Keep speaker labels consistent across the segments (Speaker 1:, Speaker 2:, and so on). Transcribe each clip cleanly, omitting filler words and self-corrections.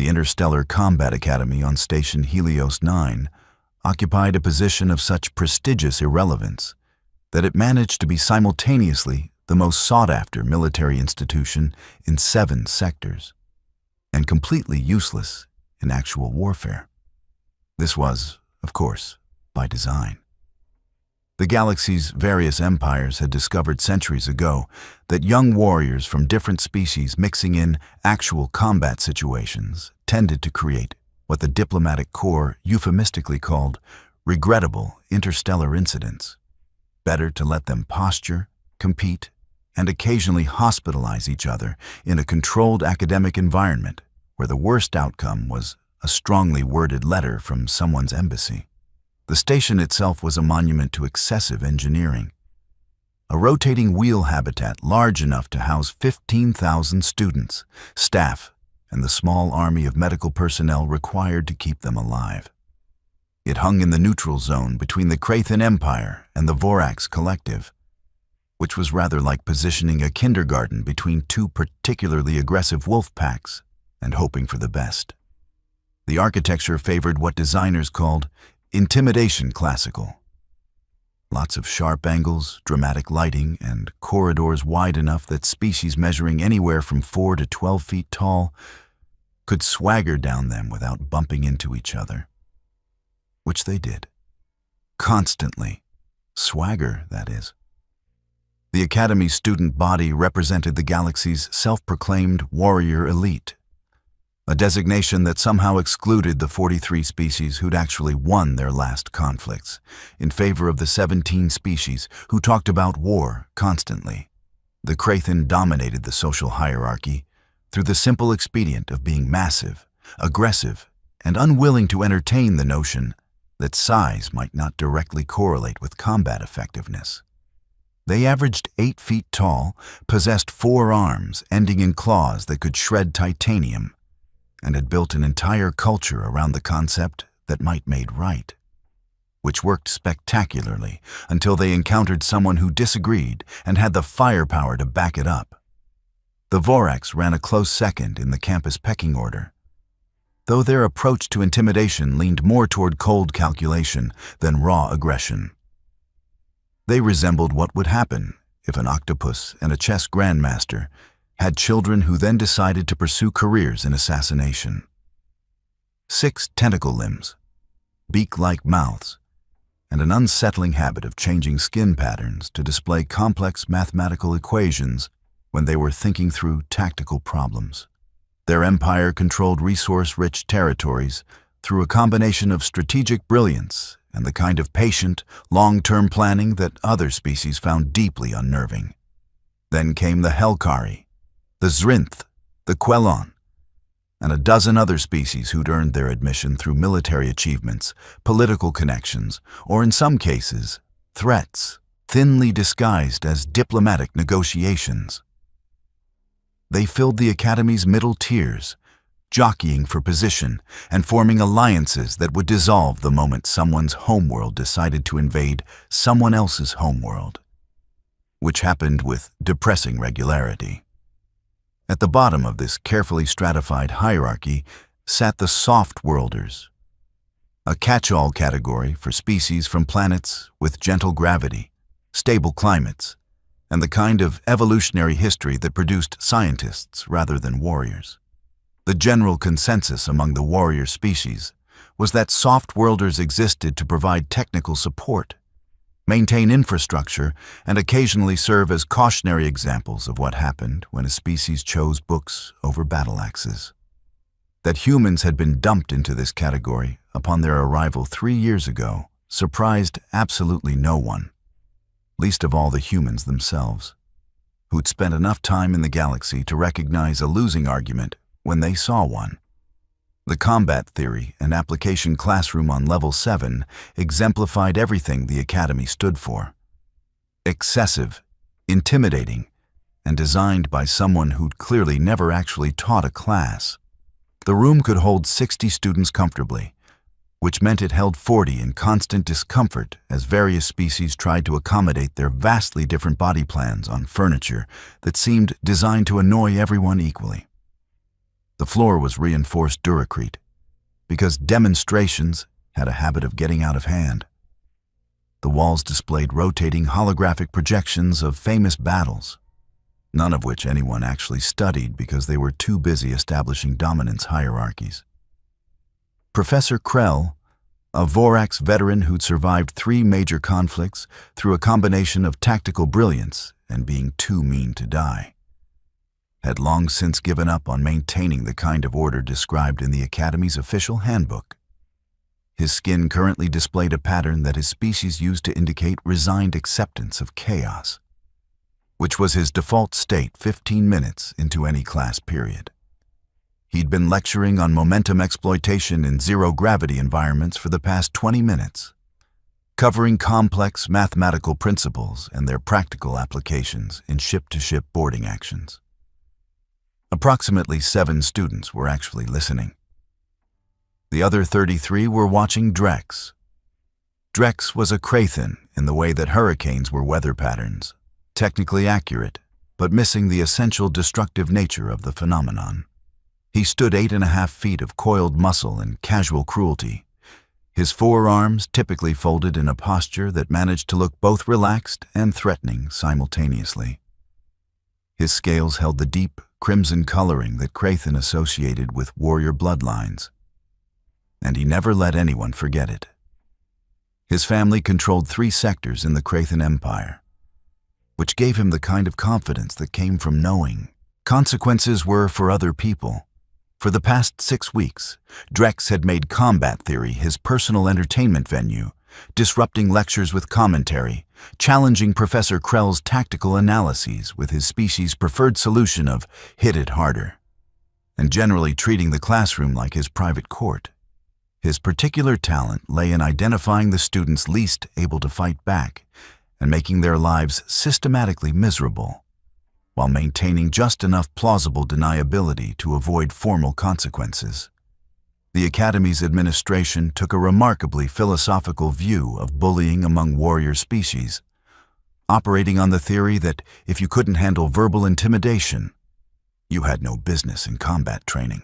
Speaker 1: the Interstellar Combat Academy on Station Helios 9 occupied a position of such prestigious irrelevance that it managed to be simultaneously the most sought-after military institution in 7 sectors, and completely useless in actual warfare. This was, of course, by design. The galaxy's various empires had discovered centuries ago that young warriors from different species mixing in actual combat situations tended to create what the diplomatic corps euphemistically called regrettable interstellar incidents. Better to let them posture, compete, and occasionally hospitalize each other in a controlled academic environment where the worst outcome was a strongly worded letter from someone's embassy. The station itself was a monument to excessive engineering. A rotating wheel habitat large enough to house 15,000 students, staff, and the small army of medical personnel required to keep them alive. It hung in the neutral zone between the Krathan Empire and the Vorax Collective, which was rather like positioning a kindergarten between 2 particularly aggressive wolf packs and hoping for the best. The architecture favored what designers called intimidation classical. Lots of sharp angles, dramatic lighting, and corridors wide enough that species measuring anywhere from 4 to 12 feet tall could swagger down them without bumping into each other. Which they did. Constantly. Swagger, that is. The Academy's student body represented the galaxy's self-proclaimed warrior elite, a designation that somehow excluded the 43 species who'd actually won their last conflicts, in favor of the 17 species who talked about war constantly. The Krathan dominated the social hierarchy through the simple expedient of being massive, aggressive, and unwilling to entertain the notion that size might not directly correlate with combat effectiveness. They averaged 8 feet tall, possessed 4 arms ending in claws that could shred titanium, and had built an entire culture around the concept that might made right, which worked spectacularly until they encountered someone who disagreed and had the firepower to back it up. The Vorax ran a close second in the campus pecking order, though their approach to intimidation leaned more toward cold calculation than raw aggression. They resembled what would happen if an octopus and a chess grandmaster had children who then decided to pursue careers in assassination. 6 tentacle limbs, beak-like mouths, and an unsettling habit of changing skin patterns to display complex mathematical equations when they were thinking through tactical problems. Their empire controlled resource-rich territories through a combination of strategic brilliance and the kind of patient, long-term planning that other species found deeply unnerving. Then came the Helkari, the Zrinth, the Quellon, and a dozen other species who'd earned their admission through military achievements, political connections, or in some cases, threats, thinly disguised as diplomatic negotiations. They filled the Academy's middle tiers, jockeying for position and forming alliances that would dissolve the moment someone's homeworld decided to invade someone else's homeworld, which happened with depressing regularity. At the bottom of this carefully stratified hierarchy sat the soft-worlders, a catch-all category for species from planets with gentle gravity, stable climates, and the kind of evolutionary history that produced scientists rather than warriors. The general consensus among the warrior species was that soft-worlders existed to provide technical support, maintain infrastructure, and occasionally serve as cautionary examples of what happened when a species chose books over battle axes. That humans had been dumped into this category upon their arrival 3 years ago surprised absolutely no one, least of all the humans themselves, who'd spent enough time in the galaxy to recognize a losing argument when they saw one. The combat theory and application classroom on level 7 exemplified everything the Academy stood for. Excessive, intimidating, and designed by someone who'd clearly never actually taught a class. The room could hold 60 students comfortably, which meant it held 40 in constant discomfort as various species tried to accommodate their vastly different body plans on furniture that seemed designed to annoy everyone equally. The floor was reinforced duracrete, because demonstrations had a habit of getting out of hand. The walls displayed rotating holographic projections of famous battles, none of which anyone actually studied because they were too busy establishing dominance hierarchies. Professor Krell, a Vorax veteran who'd survived 3 major conflicts through a combination of tactical brilliance and being too mean to die, had long since given up on maintaining the kind of order described in the Academy's official handbook. His skin currently displayed a pattern that his species used to indicate resigned acceptance of chaos, which was his default state 15 minutes into any class period. He'd been lecturing on momentum exploitation in zero-gravity environments for the past 20 minutes, covering complex mathematical principles and their practical applications in ship-to-ship boarding actions. Approximately 7 students were actually listening. The other 33 were watching Drex. Drex was a Krathen in the way that hurricanes were weather patterns, technically accurate, but missing the essential destructive nature of the phenomenon. He stood 8.5 feet of coiled muscle and casual cruelty, his forearms typically folded in a posture that managed to look both relaxed and threatening simultaneously. His scales held the deep, crimson coloring that Krathen associated with warrior bloodlines, and he never let anyone forget it. His family controlled 3 sectors in the Krathen Empire, which gave him the kind of confidence that came from knowing consequences were for other people. For the past 6 weeks, Drex had made combat theory his personal entertainment venue, disrupting lectures with commentary, challenging Professor Krell's tactical analyses with his species' preferred solution of hit it harder, and generally treating the classroom like his private court. His particular talent lay in identifying the students least able to fight back and making their lives systematically miserable, while maintaining just enough plausible deniability to avoid formal consequences. The Academy's administration took a remarkably philosophical view of bullying among warrior species, operating on the theory that if you couldn't handle verbal intimidation, you had no business in combat training.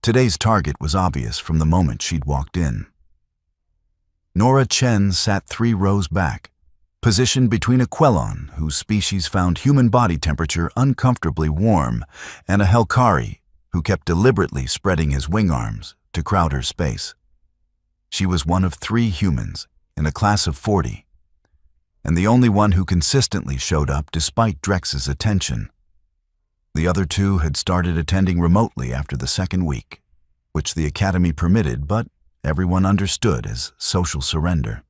Speaker 1: Today's target was obvious from the moment she'd walked in. Nora Chen sat 3 rows back, positioned between a Quellon, whose species found human body temperature uncomfortably warm, and a Helkari, who kept deliberately spreading his wing arms to crowd her space. She was one of 3 humans in a class of 40, and the only one who consistently showed up despite Drex's attention. The other 2 had started attending remotely after the 2nd week, which the Academy permitted, but everyone understood as social surrender.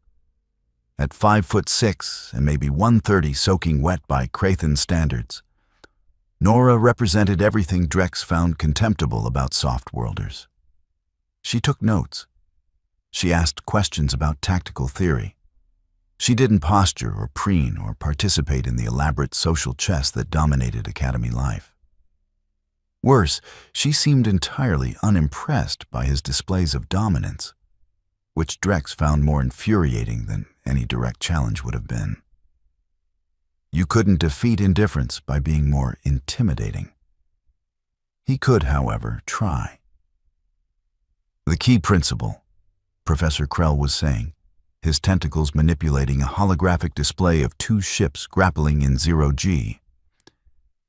Speaker 1: At 5'6" and maybe 130 soaking wet by Krathen standards, Nora represented everything Drex found contemptible about soft-worlders. She took notes. She asked questions about tactical theory. She didn't posture or preen or participate in the elaborate social chess that dominated Academy life. Worse, she seemed entirely unimpressed by his displays of dominance, which Drex found more infuriating than any direct challenge would have been. You couldn't defeat indifference by being more intimidating. He could, however, try. The key principle, Professor Krell was saying, his tentacles manipulating a holographic display of 2 ships grappling in 0G,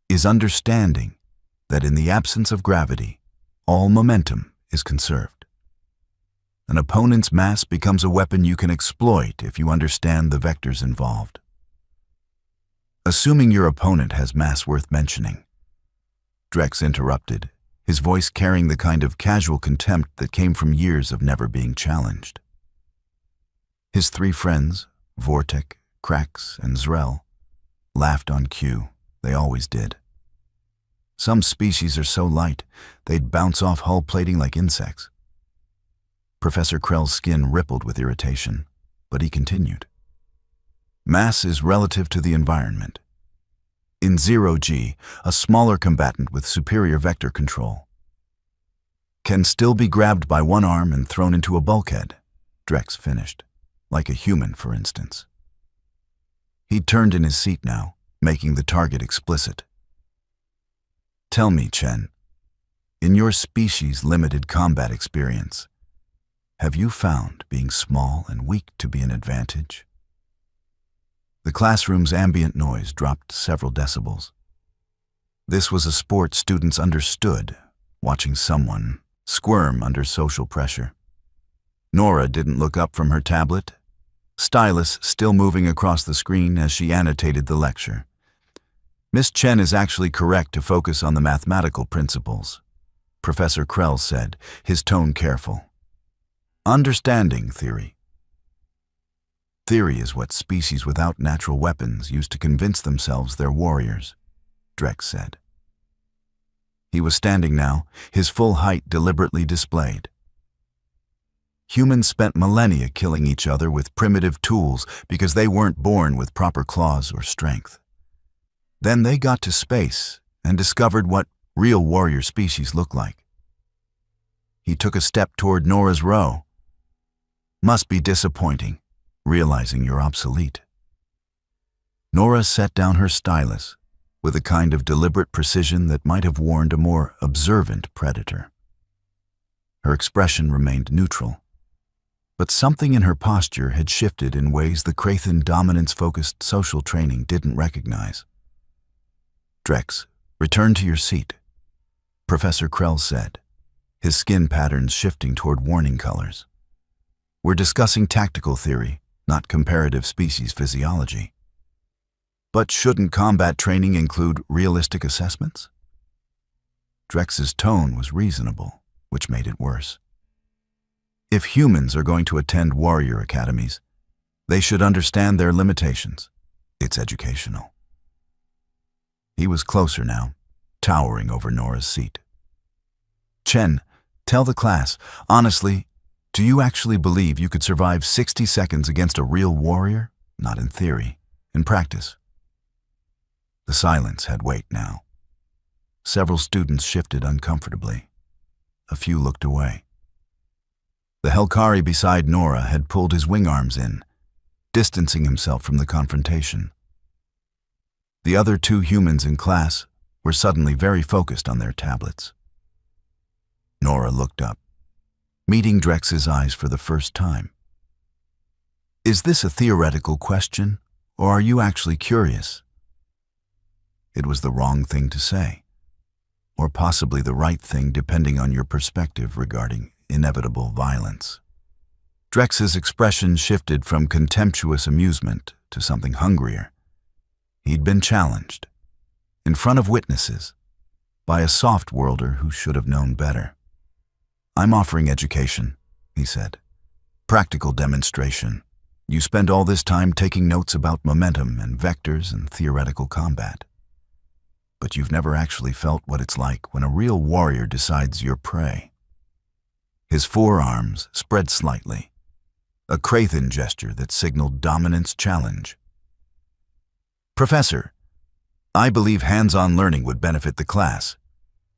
Speaker 1: is understanding that in the absence of gravity, all momentum is conserved. An opponent's mass becomes a weapon you can exploit if you understand the vectors involved. Assuming your opponent has mass worth mentioning, Drex interrupted, his voice carrying the kind of casual contempt that came from years of never being challenged. His 3 friends, Vortek, Krax, and Zrel, laughed on cue. They always did. Some species are so light, they'd bounce off hull plating like insects. Professor Krell's skin rippled with irritation, but he continued. Mass is relative to the environment. In 0G, a smaller combatant with superior vector control can still be grabbed by one arm and thrown into a bulkhead, Drex finished, like a human, for instance. He'd turned in his seat now, making the target explicit. Tell me, Chen, In your species' limited combat experience, have you found being small and weak to be an advantage? The classroom's ambient noise dropped several decibels. This was a sport students understood, watching someone squirm under social pressure. Nora didn't look up from her tablet, stylus still moving across the screen as she annotated the lecture. Miss Chen is actually correct to focus on the mathematical principles, Professor Krell said, his tone careful. Understanding theory. Theory is what species without natural weapons use to convince themselves they're warriors, Drex said. He was standing now, his full height deliberately displayed. Humans spent millennia killing each other with primitive tools because they weren't born with proper claws or strength. Then they got to space and discovered what real warrior species look like. He took a step toward Nora's row. Must be disappointing, realizing you're obsolete. Nora set down her stylus with a kind of deliberate precision that might have warned a more observant predator. Her expression remained neutral, but something in her posture had shifted in ways the Krathen dominance-focused social training didn't recognize. Drex, return to your seat, Professor Krell said, his skin patterns shifting toward warning colors. We're discussing tactical theory, not comparative species physiology. But shouldn't combat training include realistic assessments? Drex's tone was reasonable, which made it worse. If humans are going to attend warrior academies, they should understand their limitations. It's educational. He was closer now, towering over Nora's seat. Chen, tell the class, honestly, do you actually believe you could survive 60 seconds against a real warrior? Not in theory, in practice. The silence had weight now. Several students shifted uncomfortably. A few looked away. The Helkari beside Nora had pulled his wing arms in, distancing himself from the confrontation. The other two humans in class were suddenly very focused on their tablets. Nora looked up, meeting Drex's eyes for the first time. Is this a theoretical question, or are you actually curious? It was the wrong thing to say, or possibly the right thing depending on your perspective regarding inevitable violence. Drex's expression shifted from contemptuous amusement to something hungrier. He'd been challenged, in front of witnesses, by a soft-worlder who should have known better. I'm offering education, he said. Practical demonstration. You spend all this time taking notes about momentum and vectors and theoretical combat. But you've never actually felt what it's like when a real warrior decides you're prey. His forearms spread slightly, a Krathen gesture that signaled dominance challenge. Professor, I believe hands-on learning would benefit the class.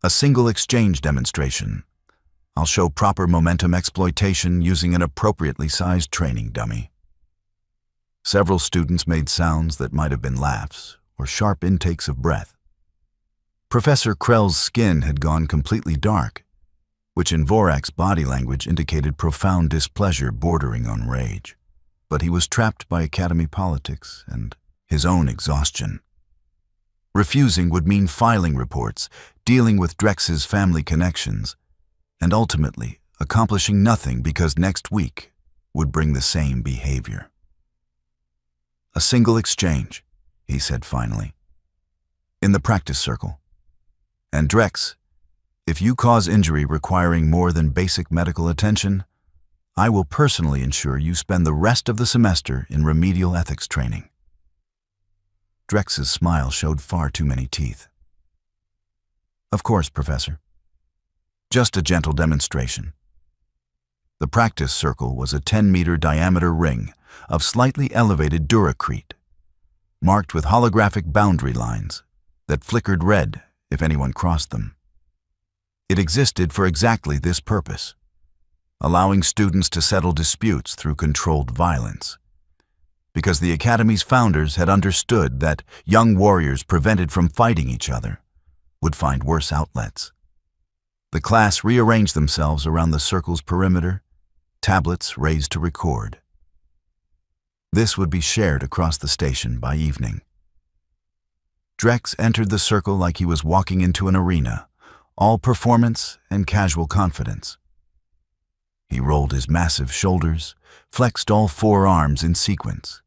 Speaker 1: A single exchange demonstration. I'll show proper momentum exploitation using an appropriately sized training dummy. Several students made sounds that might have been laughs or sharp intakes of breath. Professor Krell's skin had gone completely dark, which in Vorak's body language indicated profound displeasure bordering on rage. But he was trapped by academy politics and his own exhaustion. Refusing would mean filing reports, dealing with Drex's family connections, and ultimately accomplishing nothing because next week would bring the same behavior. A single exchange, he said finally, in the practice circle. And Drex, if you cause injury requiring more than basic medical attention, I will personally ensure you spend the rest of the semester in remedial ethics training. Drex's smile showed far too many teeth. Of course, Professor. Just a gentle demonstration. The practice circle was a 10-meter diameter ring of slightly elevated duracrete, marked with holographic boundary lines that flickered red if anyone crossed them. It existed for exactly this purpose, allowing students to settle disputes through controlled violence, because the Academy's founders had understood that young warriors prevented from fighting each other would find worse outlets. The class rearranged themselves around the circle's perimeter, tablets raised to record. This would be shared across the station by evening. Drex entered the circle like he was walking into an arena, all performance and casual confidence. He rolled his massive shoulders, flexed all four arms in sequence,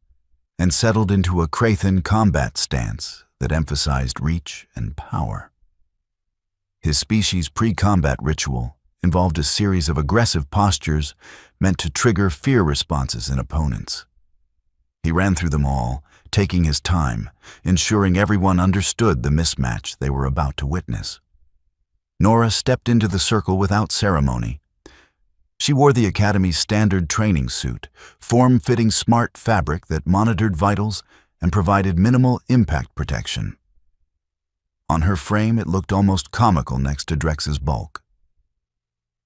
Speaker 1: and settled into a Krathen combat stance that emphasized reach and power. His species' pre-combat ritual involved a series of aggressive postures meant to trigger fear responses in opponents. He ran through them all, taking his time, ensuring everyone understood the mismatch they were about to witness. Nora stepped into the circle without ceremony. She wore the Academy's standard training suit, form-fitting smart fabric that monitored vitals and provided minimal impact protection. On her frame, it looked almost comical next to Drex's bulk.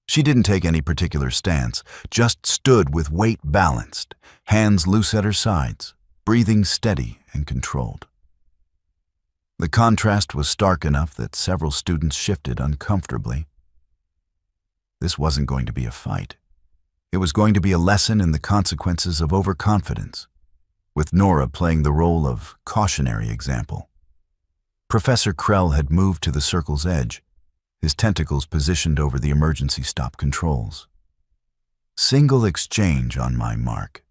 Speaker 1: She didn't take any particular stance, just stood with weight balanced, hands loose at her sides, breathing steady and controlled. The contrast was stark enough that several students shifted uncomfortably. This wasn't going to be a fight. It was going to be a lesson in the consequences of overconfidence, with Nora playing the role of cautionary example. Professor Krell had moved to the circle's edge, his tentacles positioned over the emergency stop controls. Single exchange on my mark.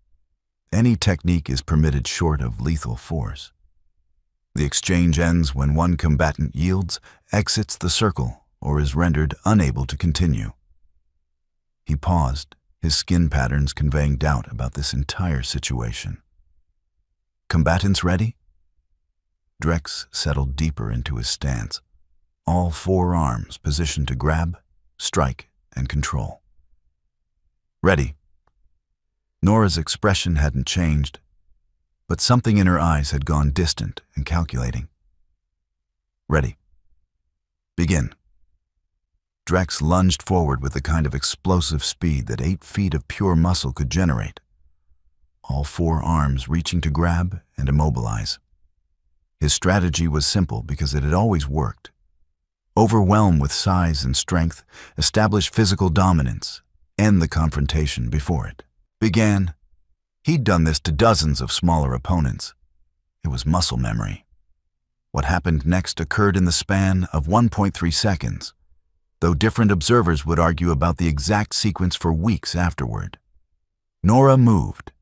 Speaker 1: Any technique is permitted short of lethal force. The exchange ends when one combatant yields, exits the circle, or is rendered unable to continue. He paused, his skin patterns conveying doubt about this entire situation. Combatants ready? Drex settled deeper into his stance, all four arms positioned to grab, strike, and control. Ready. Nora's expression hadn't changed, but something in her eyes had gone distant and calculating. Ready. Begin. Drex lunged forward with the kind of explosive speed that 8 feet of pure muscle could generate, all four arms reaching to grab and immobilize. His strategy was simple because it had always worked. Overwhelm with size and strength, establish physical dominance, end the confrontation before it began. He'd done this to dozens of smaller opponents. It was muscle memory. What happened next occurred in the span of 1.3 seconds, though different observers would argue about the exact sequence for weeks afterward. Nora moved,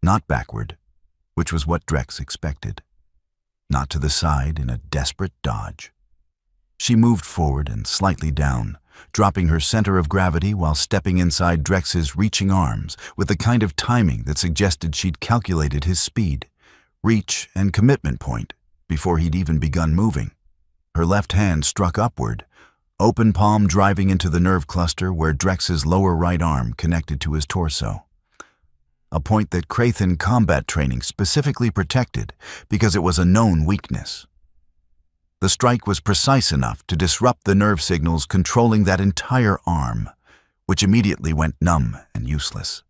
Speaker 1: not backward, which was what Drex expected, not to the side in a desperate dodge. She moved forward and slightly down, dropping her center of gravity while stepping inside Drex's reaching arms with the kind of timing that suggested she'd calculated his speed, reach, and commitment point before he'd even begun moving. Her left hand struck upward, open palm driving into the nerve cluster where Drex's lower right arm connected to his torso. A point that Krathen combat training specifically protected because it was a known weakness. The strike was precise enough to disrupt the nerve signals controlling that entire arm, which immediately went numb and useless.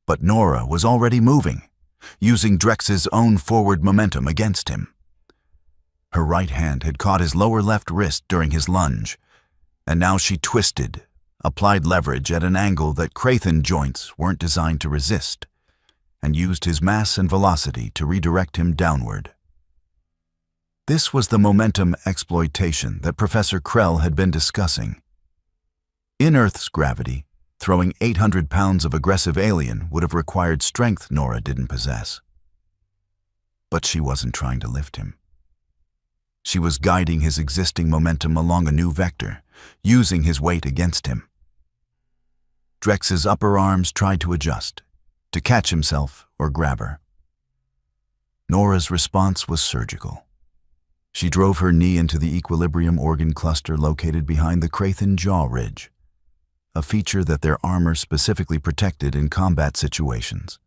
Speaker 1: But Nora was already moving, using Drex's own forward momentum against him. Her right hand had caught his lower left wrist during his lunge, and now she twisted, applied leverage at an angle that Krathen joints weren't designed to resist, and used his mass and velocity to redirect him downward. This was the momentum exploitation that Professor Krell had been discussing. In Earth's gravity, throwing 800 pounds of aggressive alien would have required strength Nora didn't possess. But she wasn't trying to lift him. She was guiding his existing momentum along a new vector, using his weight against him. Drex's upper arms tried to adjust, to catch himself or grab her. Nora's response was surgical. She drove her knee into the equilibrium organ cluster located behind the Krathen jaw ridge, a feature that their armor specifically protected in combat situations,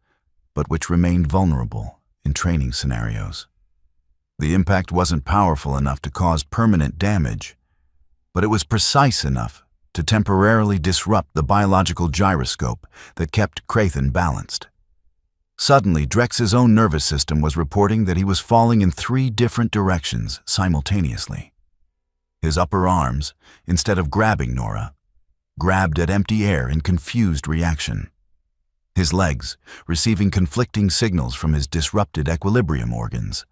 Speaker 1: but which remained vulnerable in training scenarios. The impact wasn't powerful enough to cause permanent damage, but it was precise enough to temporarily disrupt the biological gyroscope that kept Krathen balanced. Suddenly, Drex's own nervous system was reporting that he was falling in 3 different directions simultaneously. His upper arms, instead of grabbing Nora, grabbed at empty air in confused reaction. His legs, receiving conflicting signals from his disrupted equilibrium organs,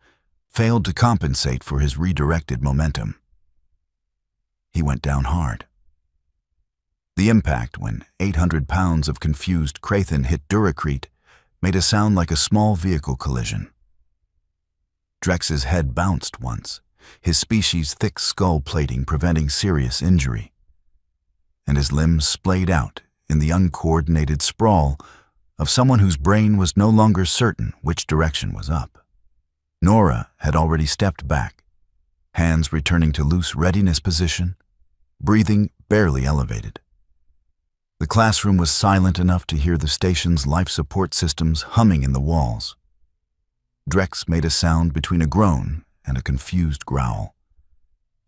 Speaker 1: failed to compensate for his redirected momentum. He went down hard. The impact when 800 pounds of confused Crathin hit Duracrete made a sound like a small vehicle collision. Drex's head bounced once, his species' thick skull plating preventing serious injury, and his limbs splayed out in the uncoordinated sprawl of someone whose brain was no longer certain which direction was up. Nora had already stepped back, hands returning to loose readiness position, breathing barely elevated. The classroom was silent enough to hear the station's life support systems humming in the walls. Drex made a sound between a groan and a confused growl.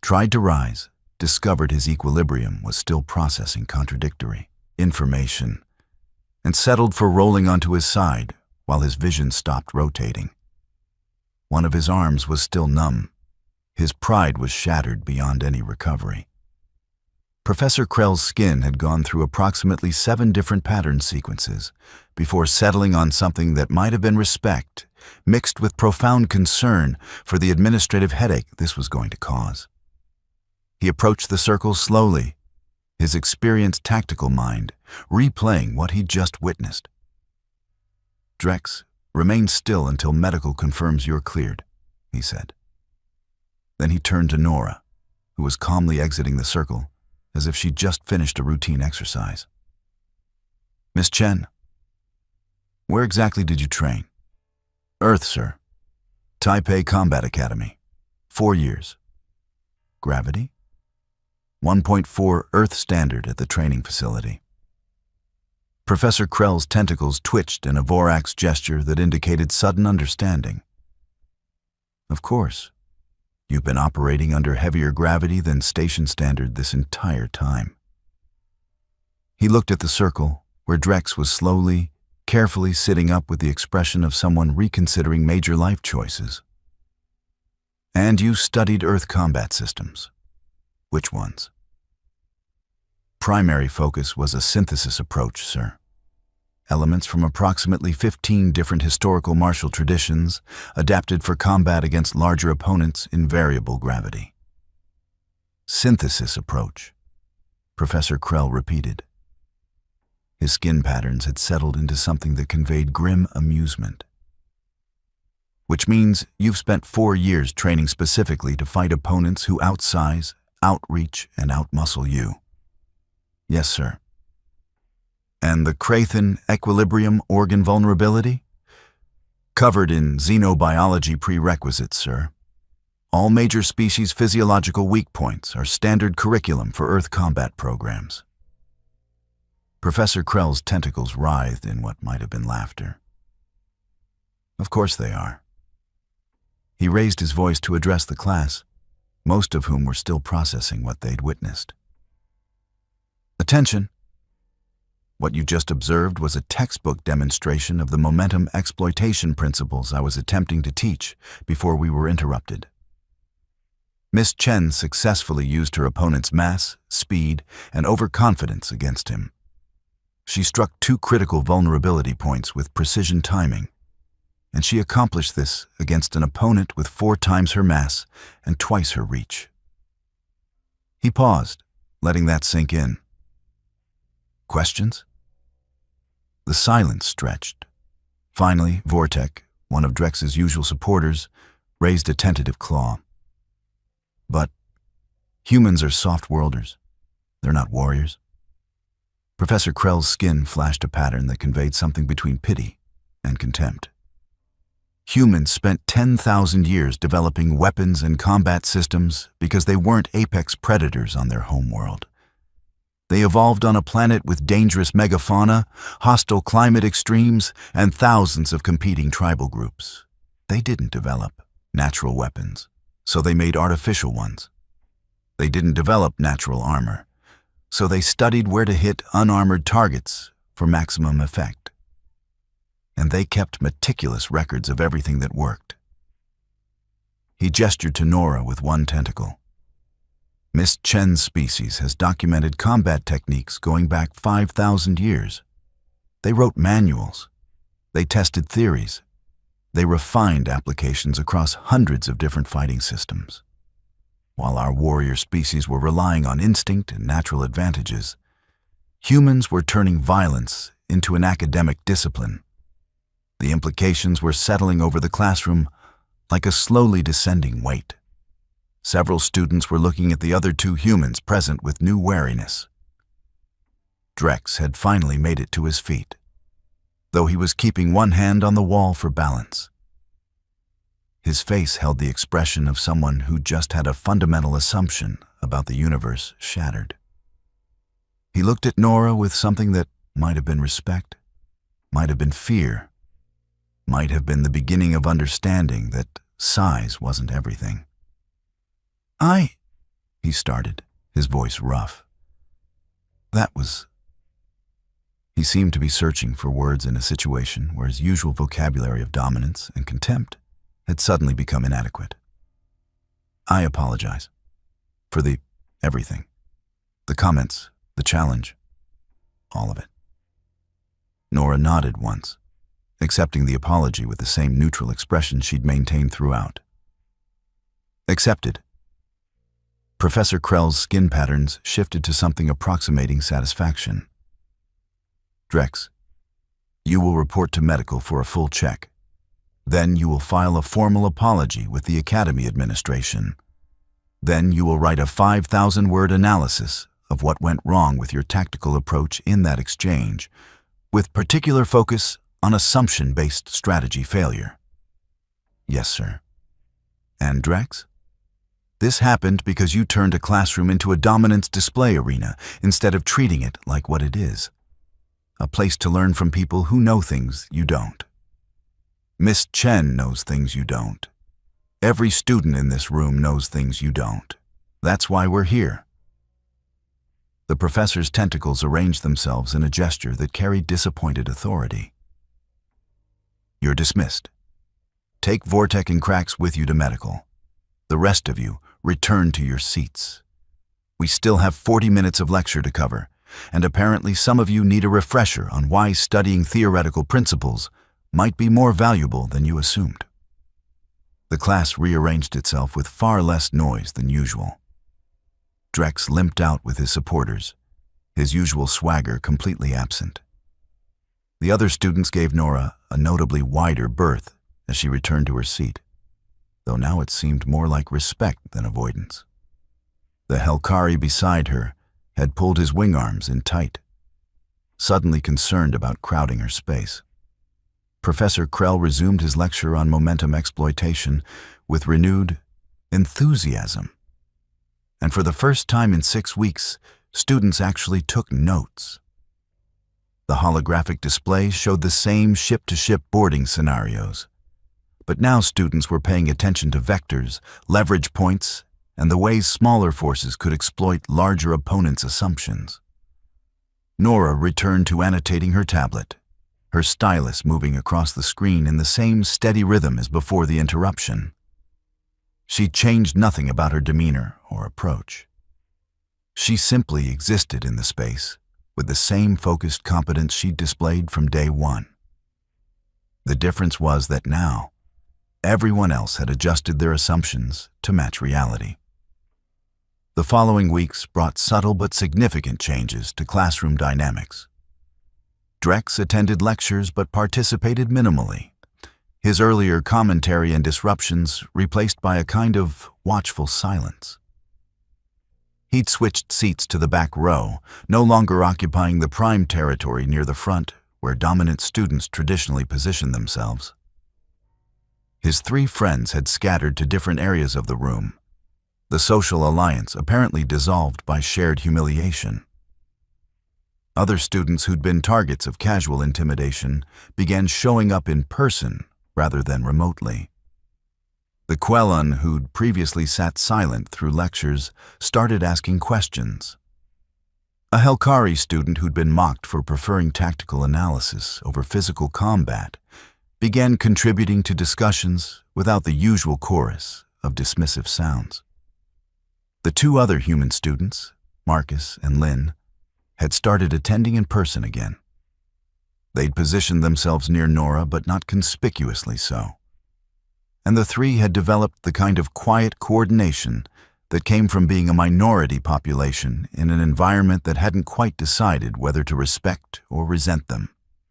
Speaker 1: Tried to rise, discovered his equilibrium was still processing contradictory information, and settled for rolling onto his side while his vision stopped rotating. One of his arms was still numb. His pride was shattered beyond any recovery. Professor Krell's skin had gone through approximately 7 different pattern sequences before settling on something that might have been respect, mixed with profound concern for the administrative headache this was going to cause. He approached the circle slowly, his experienced tactical mind replaying what he'd just witnessed. "Drex, remain still until medical confirms you're cleared," he said. Then he turned to Nora, who was calmly exiting the circle as if she'd just finished a routine exercise. "Miss Chen, where exactly did you train?" "Earth, sir. Taipei Combat Academy. 4 years. Gravity? 1.4 Earth standard at the training facility." Professor Krell's tentacles twitched in a Vorax gesture that indicated sudden understanding. "Of course. You've been operating under heavier gravity than station standard this entire time." He looked at the circle, where Drex was slowly, carefully sitting up with the expression of someone reconsidering major life choices. "And you studied Earth combat systems. Which ones?" "Primary focus was a synthesis approach, sir. Elements from approximately 15 different historical martial traditions adapted for combat against larger opponents in variable gravity." "Synthesis approach," Professor Krell repeated. His skin patterns had settled into something that conveyed grim amusement. "Which means you've spent 4 years training specifically to fight opponents who outsize, outreach, and outmuscle you." "Yes, sir." "And the Crathin equilibrium organ vulnerability?" "Covered in xenobiology prerequisites, sir. All major species physiological weak points are standard curriculum for Earth combat programs." Professor Krell's tentacles writhed in what might have been laughter. "Of course they are." He raised his voice to address the class, most of whom were still processing what they'd witnessed. "Attention! What you just observed was a textbook demonstration of the momentum exploitation principles I was attempting to teach before we were interrupted." Miss Chen successfully used her opponent's mass, speed, and overconfidence against him. She struck 2 critical vulnerability points with precision timing, and she accomplished this against an opponent with 4 times her mass and twice her reach. He paused, letting that sink in. "Questions?" The silence stretched. Finally, Vortek, one of Drex's usual supporters, raised a tentative claw. "But humans are soft-worlders. They're not warriors." Professor Krell's skin flashed a pattern that conveyed something between pity and contempt. "Humans spent 10,000 years developing weapons and combat systems because they weren't apex predators on their homeworld. They evolved on a planet with dangerous megafauna, hostile climate extremes, and thousands of competing tribal groups. They didn't develop natural weapons, so they made artificial ones. They didn't develop natural armor, so they studied where to hit unarmored targets for maximum effect. And they kept meticulous records of everything that worked." He gestured to Nora with one tentacle. Miss Chen's species has documented combat techniques going back 5,000 years. They wrote manuals. They tested theories. They refined applications across hundreds of different fighting systems. While our warrior species were relying on instinct and natural advantages, humans were turning violence into an academic discipline. The implications were settling over the classroom like a slowly descending weight. Several students were looking at the other two humans present with new wariness. Drex had finally made it to his feet, though he was keeping one hand on the wall for balance. His face held the expression of someone who just had a fundamental assumption about the universe shattered. He looked at Nora with something that might have been respect, might have been fear, might have been the beginning of understanding that size wasn't everything. He started, his voice rough. He seemed to be searching for words in a situation where his usual vocabulary of dominance and contempt had suddenly become inadequate. I apologize for everything. The comments, the challenge, all of it. Nora nodded once, accepting the apology with the same neutral expression she'd maintained throughout. Accepted. Professor Krell's skin patterns shifted to something approximating satisfaction. Drex, you will report to medical for a full check. Then you will file a formal apology with the Academy administration. Then you will write a 5,000-word analysis of what went wrong with your tactical approach in that exchange, with particular focus on assumption-based strategy failure. Yes, sir. And Drex? This happened because you turned a classroom into a dominance display arena instead of treating it like what it is. A place to learn from people who know things you don't. Miss Chen knows things you don't. Every student in this room knows things you don't. That's why we're here. The professor's tentacles arranged themselves in a gesture that carried disappointed authority. You're dismissed. Take Vortek and Krax with you to medical. The rest of you, return to your seats. We still have 40 minutes of lecture to cover, and apparently some of you need a refresher on why studying theoretical principles might be more valuable than you assumed. The class rearranged itself with far less noise than usual. Drex limped out with his supporters, his usual swagger completely absent. The other students gave Nora a notably wider berth as she returned to her seat, though now it seemed more like respect than avoidance. The Helkari beside her had pulled his wing arms in tight, suddenly concerned about crowding her space. Professor Krell resumed his lecture on momentum exploitation with renewed enthusiasm. And for the first time in 6 weeks, students actually took notes. The holographic display showed the same ship-to-ship boarding scenarios. But now students were paying attention to vectors, leverage points, and the ways smaller forces could exploit larger opponents' assumptions. Nora returned to annotating her tablet, her stylus moving across the screen in the same steady rhythm as before the interruption. She changed nothing about her demeanor or approach. She simply existed in the space with the same focused competence she'd displayed from day one. The difference was that now, everyone else had adjusted their assumptions to match reality. The following weeks brought subtle but significant changes to classroom dynamics. Drex attended lectures but participated minimally, his earlier commentary and disruptions replaced by a kind of watchful silence. He'd switched seats to the back row, no longer occupying the prime territory near the front where dominant students traditionally positioned themselves. His 3 friends had scattered to different areas of the room, the social alliance apparently dissolved by shared humiliation. Other students who'd been targets of casual intimidation began showing up in person rather than remotely. The Quellan who'd previously sat silent through lectures started asking questions. A Helkari student who'd been mocked for preferring tactical analysis over physical combat began contributing to discussions without the usual chorus of dismissive sounds. The two other human students, Marcus and Lynn, had started attending in person again. They'd positioned themselves near Nora, but not conspicuously so. And the three had developed the kind of quiet coordination that came from being a minority population in an environment that hadn't quite decided whether to respect or resent them.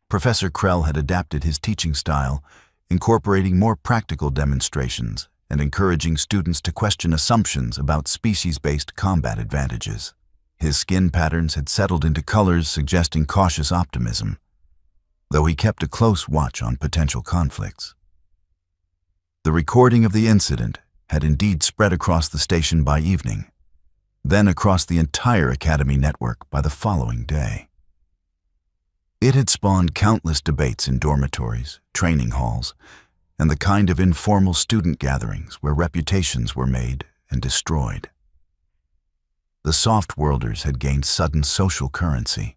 Speaker 1: Professor Krell had adapted his teaching style, incorporating more practical demonstrations and encouraging students to question assumptions about species-based combat advantages. His skin patterns had settled into colors suggesting cautious optimism, though he kept a close watch on potential conflicts. The recording of the incident had indeed spread across the station by evening, then across the entire Academy network by the following day. It had spawned countless debates in dormitories, training halls, and the kind of informal student gatherings where reputations were made and destroyed. The soft-worlders had gained sudden social currency.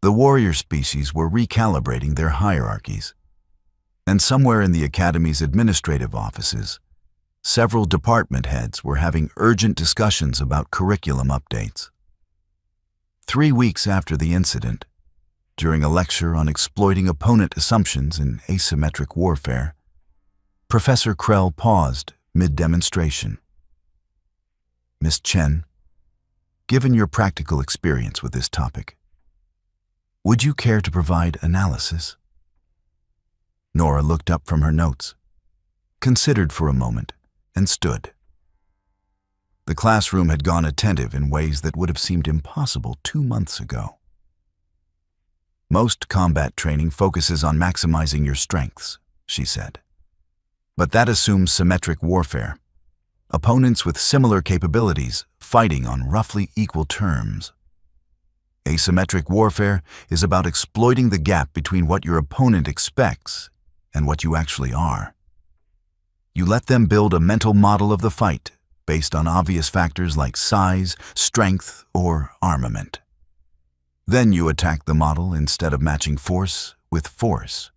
Speaker 1: The warrior species were recalibrating their hierarchies, and somewhere in the Academy's administrative offices, several department heads were having urgent discussions about curriculum updates. 3 weeks after the incident, during a lecture on exploiting opponent assumptions in asymmetric warfare, Professor Krell paused mid-demonstration. Miss Chen, given your practical experience with this topic, would you care to provide analysis? Nora looked up from her notes, considered for a moment, and stood. The classroom had gone attentive in ways that would have seemed impossible 2 months ago. Most combat training focuses on maximizing your strengths, she said. But that assumes symmetric warfare, opponents with similar capabilities fighting on roughly equal terms. Asymmetric warfare is about exploiting the gap between what your opponent expects and what you actually are. You let them build a mental model of the fight based on obvious factors like size, strength, or armament. Then you attack the model instead of matching force with force.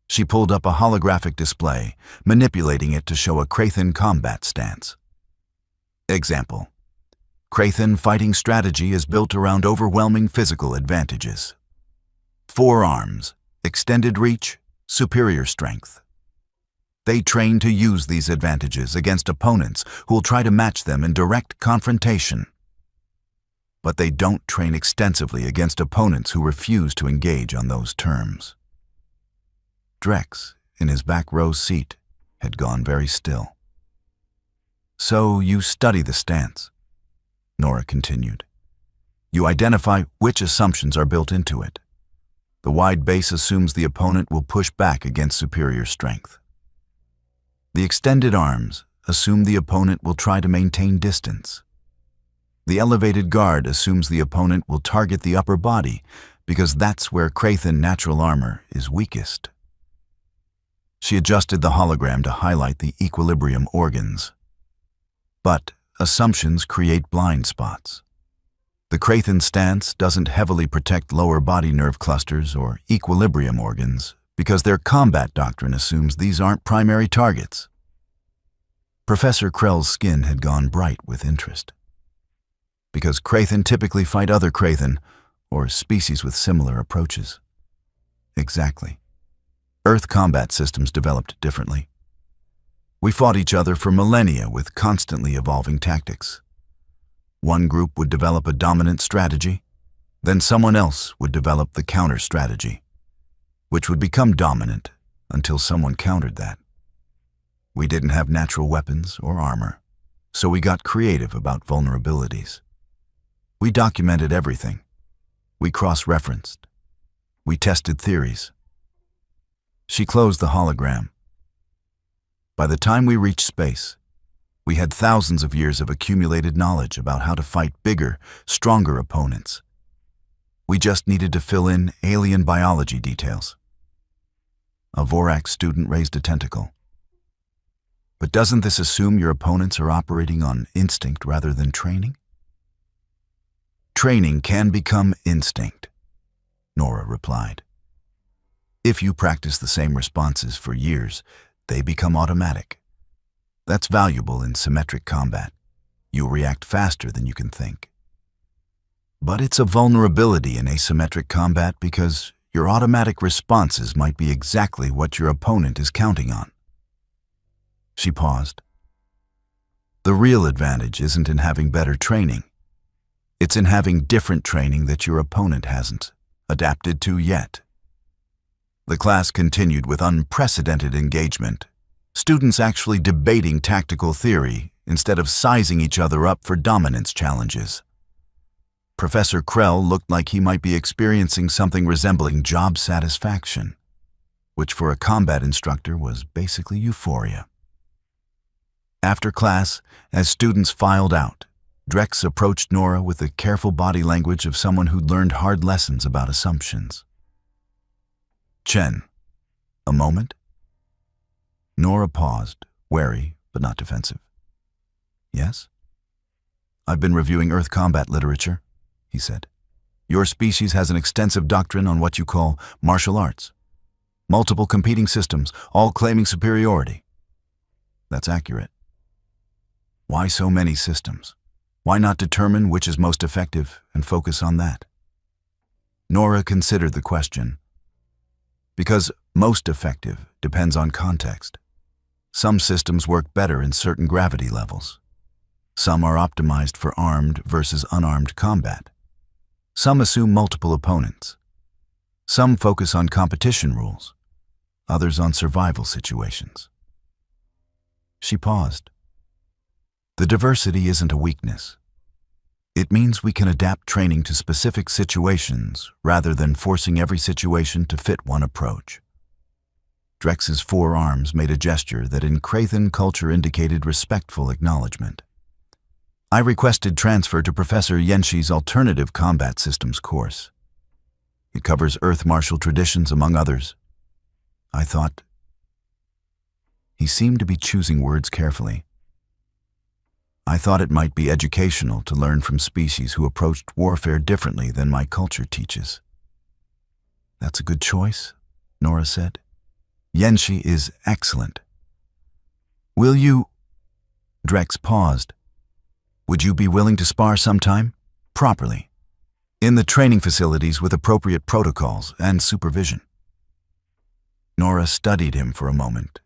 Speaker 1: She pulled up a holographic display, manipulating it to show a Krathen combat stance. Example: Krathen fighting strategy is built around overwhelming physical advantages. 4 arms, extended reach, superior strength. They train to use these advantages against opponents who will try to match them in direct confrontation. But they don't train extensively against opponents who refuse to engage on those terms. Drex, in his back row seat, had gone very still. So you study the stance, Nora continued. You identify which assumptions are built into it. The wide base assumes the opponent will push back against superior strength. The extended arms assume the opponent will try to maintain distance. The elevated guard assumes the opponent will target the upper body because that's where Krathen natural armor is weakest. She adjusted the hologram to highlight the equilibrium organs. But assumptions create blind spots. The Krathen stance doesn't heavily protect lower body nerve clusters or equilibrium organs because their combat doctrine assumes these aren't primary targets. Professor Krell's skin had gone bright with interest. Because Krathen typically fight other Krathen, or species with similar approaches. Exactly. Earth combat systems developed differently. We fought each other for millennia with constantly evolving tactics. One group would develop a dominant strategy, then someone else would develop the counter strategy, which would become dominant until someone countered that. We didn't have natural weapons or armor, so we got creative about vulnerabilities. We documented everything. We cross-referenced. We tested theories. She closed the hologram. By the time we reached space, we had thousands of years of accumulated knowledge about how to fight bigger, stronger opponents. We just needed to fill in alien biology details. A Vorak student raised a tentacle. But doesn't this assume your opponents are operating on instinct rather than training? Training can become instinct, Nora replied. If you practice the same responses for years, they become automatic. That's valuable in symmetric combat. You'll react faster than you can think. But it's a vulnerability in asymmetric combat because your automatic responses might be exactly what your opponent is counting on. She paused. The real advantage isn't in having better training. It's in having different training that your opponent hasn't adapted to yet. The class continued with unprecedented engagement, students actually debating tactical theory instead of sizing each other up for dominance challenges. Professor Krell looked like he might be experiencing something resembling job satisfaction, which for a combat instructor was basically euphoria. After class, as students filed out, Drex approached Nora with the careful body language of someone who'd learned hard lessons about assumptions. Chen, a moment? Nora paused, wary but not defensive. Yes? I've been reviewing Earth combat literature, he said. Your species has an extensive doctrine on what you call martial arts. Multiple competing systems, all claiming superiority. That's accurate. Why so many systems? Why not determine which is most effective and focus on that? Nora considered the question. Because most effective depends on context. Some systems work better in certain gravity levels. Some are optimized for armed versus unarmed combat. Some assume multiple opponents. Some focus on competition rules, others on survival situations. She paused. The diversity isn't a weakness. It means we can adapt training to specific situations rather than forcing every situation to fit one approach. Drex's forearms made a gesture that in Krathen culture indicated respectful acknowledgement. I requested transfer to Professor Yenshi's Alternative Combat Systems course. It covers Earth martial traditions, among others. I thought... He seemed to be choosing words carefully. I thought it might be educational to learn from species who approached warfare differently than my culture teaches. That's a good choice, Nora said. Yenshi is excellent. Will you... Drex paused. Would you be willing to spar sometime? Properly. In the training facilities with appropriate protocols and supervision. Nora studied him for a moment,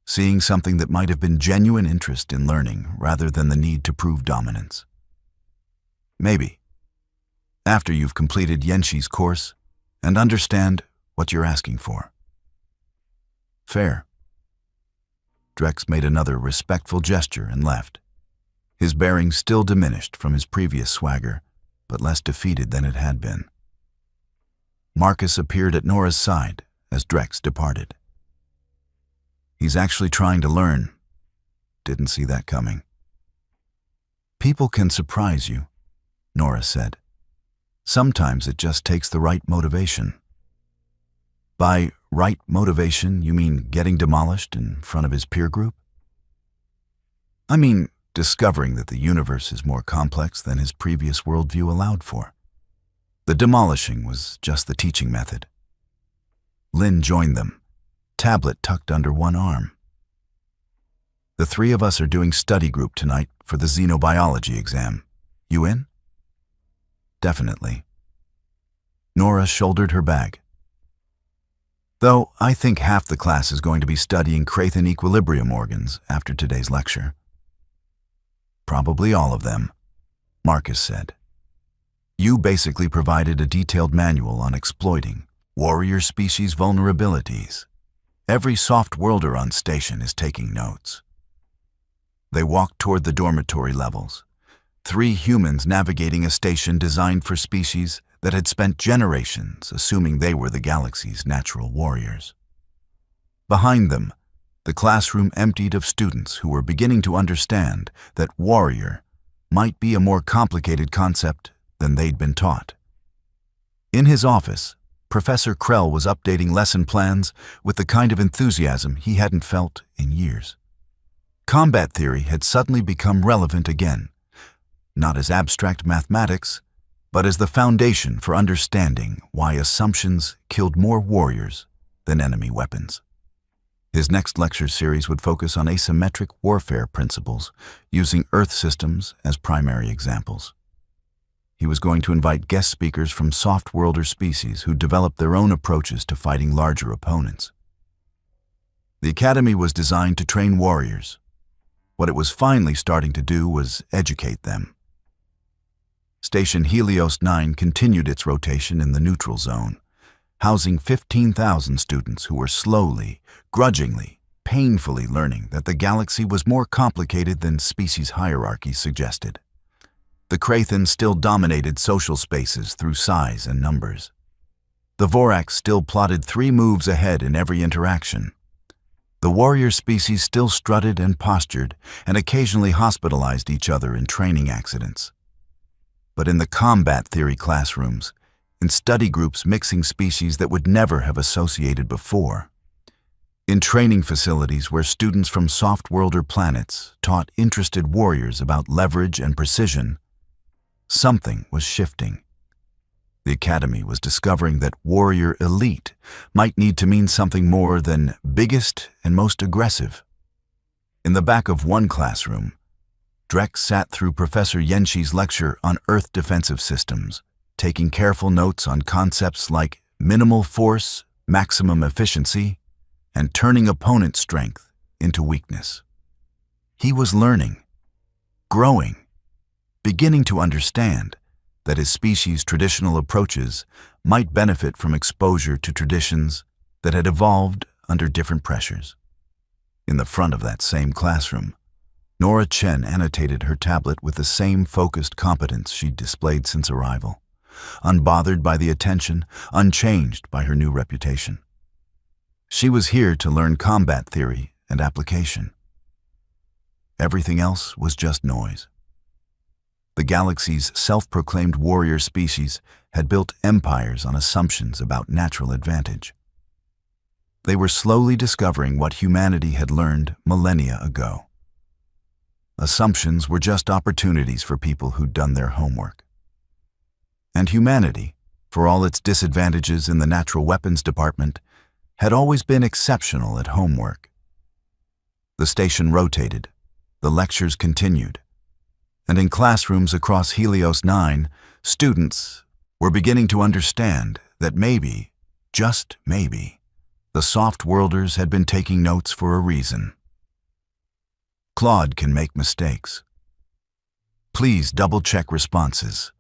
Speaker 1: seeing something that might have been genuine interest in learning rather than the need to prove dominance. Maybe. After you've completed Yenshi's course and understand what you're asking for. Fair. Drex made another respectful gesture and left. His bearing still diminished from his previous swagger, but less defeated than it had been. Marcus appeared at Nora's side as Drex departed. He's actually trying to learn. Didn't see that coming. People can surprise you, Nora said. Sometimes it just takes the right motivation. By right motivation, you mean getting demolished in front of his peer group? I mean, discovering that the universe is more complex than his previous worldview allowed for. The demolishing was just the teaching method. Lynn joined them, tablet tucked under one arm. The three of us are doing study group tonight for the xenobiology exam. You in? Definitely. Nora shouldered her bag. Though I think half the class is going to be studying Krathen equilibrium organs after today's lecture. Probably all of them, Marcus said. You basically provided a detailed manual on exploiting warrior species vulnerabilities. Every soft-worlder on station is taking notes. They walked toward the dormitory levels, 3 humans navigating a station designed for species that had spent generations assuming they were the galaxy's natural warriors. Behind them, the classroom emptied of students who were beginning to understand that warrior might be a more complicated concept than they'd been taught. In his office, Professor Krell was updating lesson plans with the kind of enthusiasm he hadn't felt in years. Combat theory had suddenly become relevant again, not as abstract mathematics, but as the foundation for understanding why assumptions killed more warriors than enemy weapons. His next lecture series would focus on asymmetric warfare principles, using Earth systems as primary examples. He was going to invite guest speakers from soft-worlder species who developed their own approaches to fighting larger opponents. The Academy was designed to train warriors. What it was finally starting to do was educate them. Station Helios 9 continued its rotation in the neutral zone, housing 15,000 students who were slowly, grudgingly, painfully learning that the galaxy was more complicated than species hierarchy suggested. The Krathens still dominated social spaces through size and numbers. The Vorax still plotted 3 moves ahead in every interaction. The warrior species still strutted and postured and occasionally hospitalized each other in training accidents. But in the combat theory classrooms, in study groups mixing species that would never have associated before, in training facilities where students from soft-worlder planets taught interested warriors about leverage and precision, something was shifting. The Academy was discovering that warrior elite might need to mean something more than biggest and most aggressive. In the back of one classroom, Drek sat through Professor Yenshi's lecture on Earth defensive systems, taking careful notes on concepts like minimal force, maximum efficiency, and turning opponent strength into weakness. He was learning, growing, beginning to understand that his species' traditional approaches might benefit from exposure to traditions that had evolved under different pressures. In the front of that same classroom, Nora Chen annotated her tablet with the same focused competence she'd displayed since arrival, unbothered by the attention, unchanged by her new reputation. She was here to learn combat theory and application. Everything else was just noise. The galaxy's self-proclaimed warrior species had built empires on assumptions about natural advantage. They were slowly discovering what humanity had learned millennia ago. Assumptions were just opportunities for people who'd done their homework. And humanity, for all its disadvantages in the natural weapons department, had always been exceptional at homework. The station rotated, the lectures continued, and in classrooms across Helios 9, students were beginning to understand that maybe, just maybe, the soft-worlders had been taking notes for a reason. Claude can make mistakes. Please double-check responses.